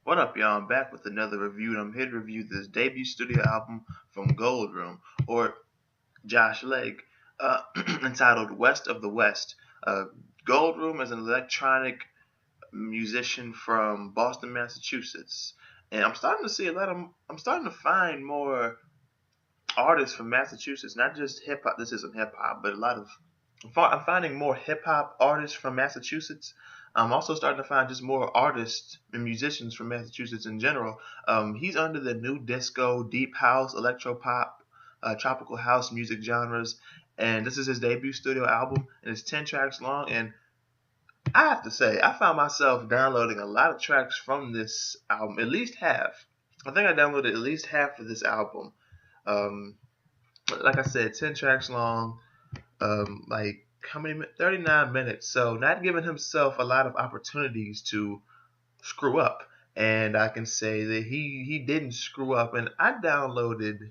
What up, y'all? I'm back with another review, and I'm here to review this debut studio album from Goldroom, or Josh Lake, entitled West of the West. Uh, Goldroom is an electronic musician from Boston, Massachusetts, and I'm starting to see I'm starting to find more artists from Massachusetts, not just hip hop. This isn't hip hop, but I'm finding more hip hop artists from Massachusetts. I'm also starting to find just more artists and musicians from Massachusetts in general. He's under the new disco, deep house, electro pop, tropical house music genres, and this is his debut studio album, and it's 10 tracks long. And I have to say, I found myself downloading a lot of tracks from this album, at least half. I think I downloaded at least half of this album. Um, like I said, 10 tracks long, like how many 39 minutes, so not giving himself a lot of opportunities to screw up. And I can say that he didn't screw up. And I downloaded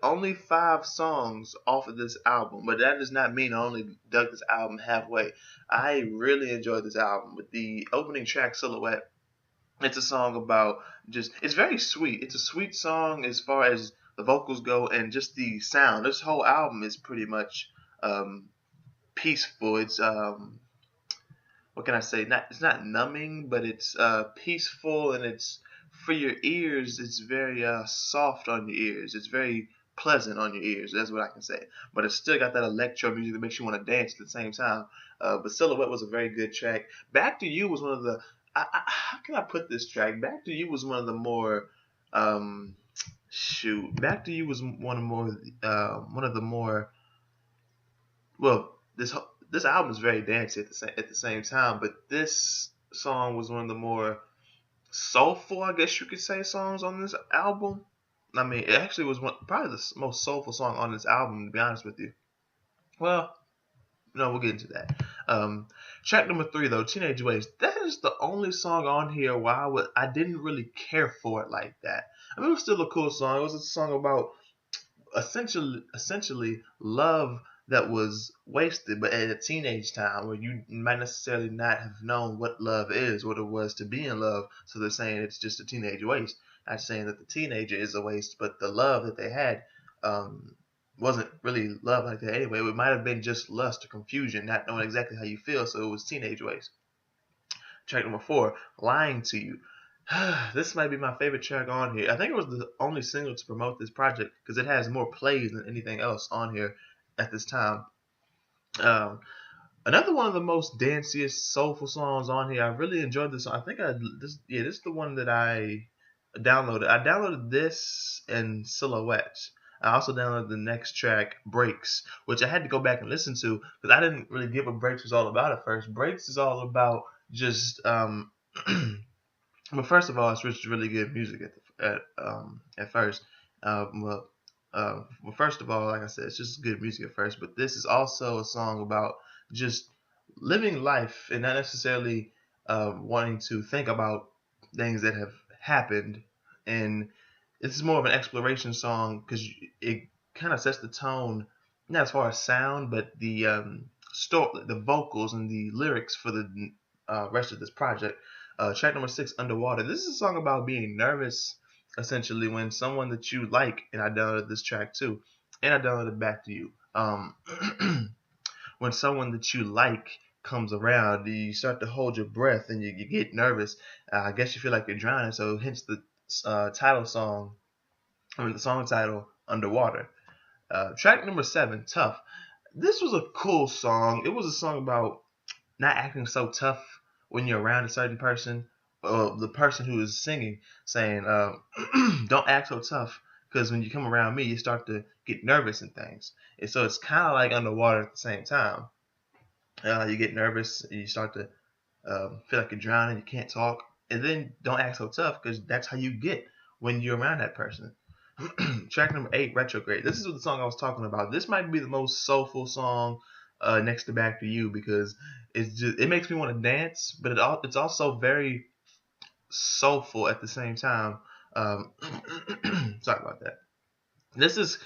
only 5 songs off of this album, but that does not mean I only dug this album halfway. I really enjoyed this album. With the opening track, Silhouette, it's a song about just, it's very sweet. It's a sweet song as far as the vocals go, and just the sound. This whole album is pretty much um, peaceful. It's what can I say? Not It's not numbing, but it's peaceful, and it's for your ears. It's very soft on your ears. It's very pleasant on your ears. That's what I can say. But it's still got that electro music that makes you want to dance at the same time. But Silhouette was a very good track. Back to You was one of the. How can I put this track? Back to You was one of the more. Shoot, Back to You was one of the more, well, this album is very dancey at the same time, but this song was one of the more soulful, I guess you could say, songs on this album. I mean, it actually was probably the most soulful song on this album, to be honest with you. Well, no, we'll get into that. Track number 3, though, Teenage Waste. That is the only song on here where I didn't really care for it like that. I mean, it was still a cool song. It was a song about essentially love that was wasted, but at a teenage time where you might necessarily not have known what love is, what it was to be in love. So they're saying it's just a teenage waste. Not saying that the teenager is a waste, but the love that they had um, wasn't really love like that anyway. It might have been just lust or confusion, not knowing exactly how you feel. So it was teenage waste. Track number 4, Lying to You. This might be my favorite track on here. I think it was the only single to promote this project because it has more plays than anything else on here at this time. Um, Another one of the most danciest, soulful songs on here. I really enjoyed this song. I think this is the one that I downloaded. I downloaded this and Silhouette. I also downloaded the next track, Breaks, which I had to go back and listen to because I didn't really get what Breaks was all about at first. Breaks is all about just But first of all, it's just really good music at first. Well, first of all, like I said, it's just good music at first. But this is also a song about just living life and not necessarily wanting to think about things that have happened. And this is more of an exploration song because it kind of sets the tone, not as far as sound, but the vocals and the lyrics for the rest of this project. Track number 6, Underwater. This is a song about being nervous, essentially, when someone that you like, and I downloaded this track too, and I downloaded Back to You. When someone that you like comes around, you start to hold your breath and you get nervous. I guess you feel like you're drowning, so hence the the song title, Underwater. Track number 7, Tough. This was a cool song. It was a song about not acting so tough when you're around a certain person. The person who is singing saying, "Don't act so tough, because when you come around me, you start to get nervous and things." And so it's kind of like Underwater at the same time. You get nervous, and you start to feel like you're drowning, you can't talk, and then don't act so tough because that's how you get when you're around that person. Track number 8, Retrograde. This is the song I was talking about. This might be the most soulful song next to Back to You because it makes me want to dance, but it's also very soulful at the same time. Um, sorry about that. This is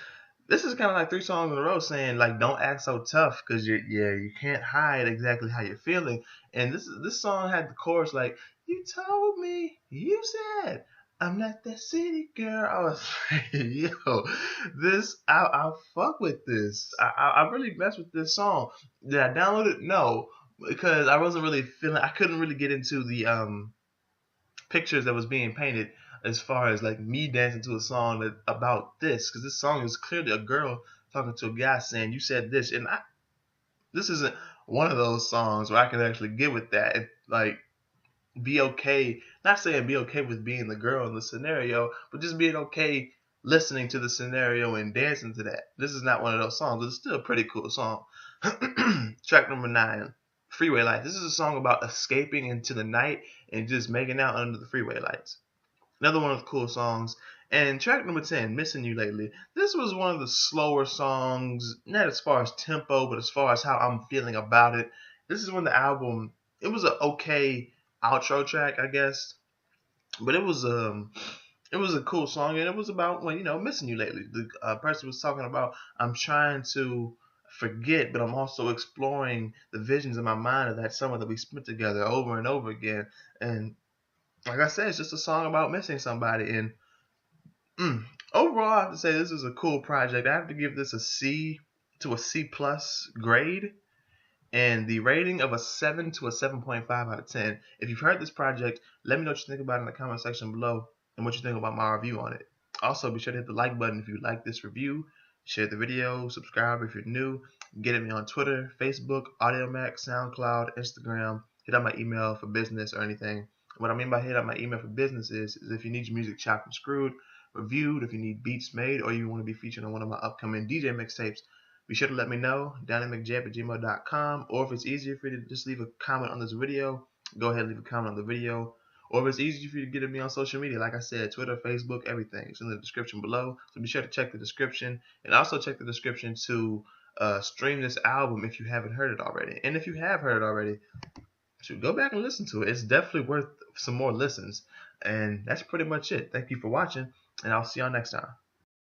This is kind of like 3 songs in a row saying like don't act so tough because you can't hide exactly how you're feeling. And this song had the chorus like you told me you said I'm not that city girl. I was like, yo, this I fuck with this. I really mess with this song. Did I download it? No, because I wasn't really feeling. I couldn't really get into the pictures that was being painted as far as like me dancing to a song that about this, because this song is clearly a girl talking to a guy saying you said this, and this isn't one of those songs where I can actually get with that and like be okay, not saying be okay with being the girl in the scenario, but just being okay listening to the scenario and dancing to that. This is not one of those songs, but it's still a pretty cool song. Track number 9, Freeway Lights. This is a song about escaping into the night and just making out under the freeway lights. Another one of the cool songs. And track number 10, Missing You Lately. This was one of the slower songs, not as far as tempo, but as far as how I'm feeling about it. This is when the album, it was an okay outro track, I guess. But it was a cool song, and it was about, well, missing you lately. The person was talking about, I'm trying to forget, but I'm also exploring the visions in my mind of that summer that we spent together over and over again. And like I said, it's just a song about missing somebody. And overall, I have to say this is a cool project. I have to give this a C to a C plus grade, and the rating of a 7 to a 7.5 out of 10. If you've heard this project, let me know what you think about it in the comment section below and what you think about my review on it. Also, be sure to hit the like button if you like this review. Share the video, subscribe if you're new. Get at me on Twitter, Facebook, AudioMac, SoundCloud, Instagram. Hit up my email for business or anything. What I mean by hit up my email for business is if you need your music chopped and screwed, reviewed, if you need beats made, or you want to be featured on one of my upcoming DJ mixtapes, be sure to let me know, DynamicJAB@gmail.com, or if it's easier for you to just leave a comment on this video, go ahead and leave a comment on the video. Or if it's easier for you to get at me on social media, like I said, Twitter, Facebook, everything. It's in the description below. So be sure to check the description, and also check the description to stream this album if you haven't heard it already. And if you have heard it already, go back and listen to it. It's definitely worth some more listens. And that's pretty much it. Thank you for watching, and I'll see y'all next time.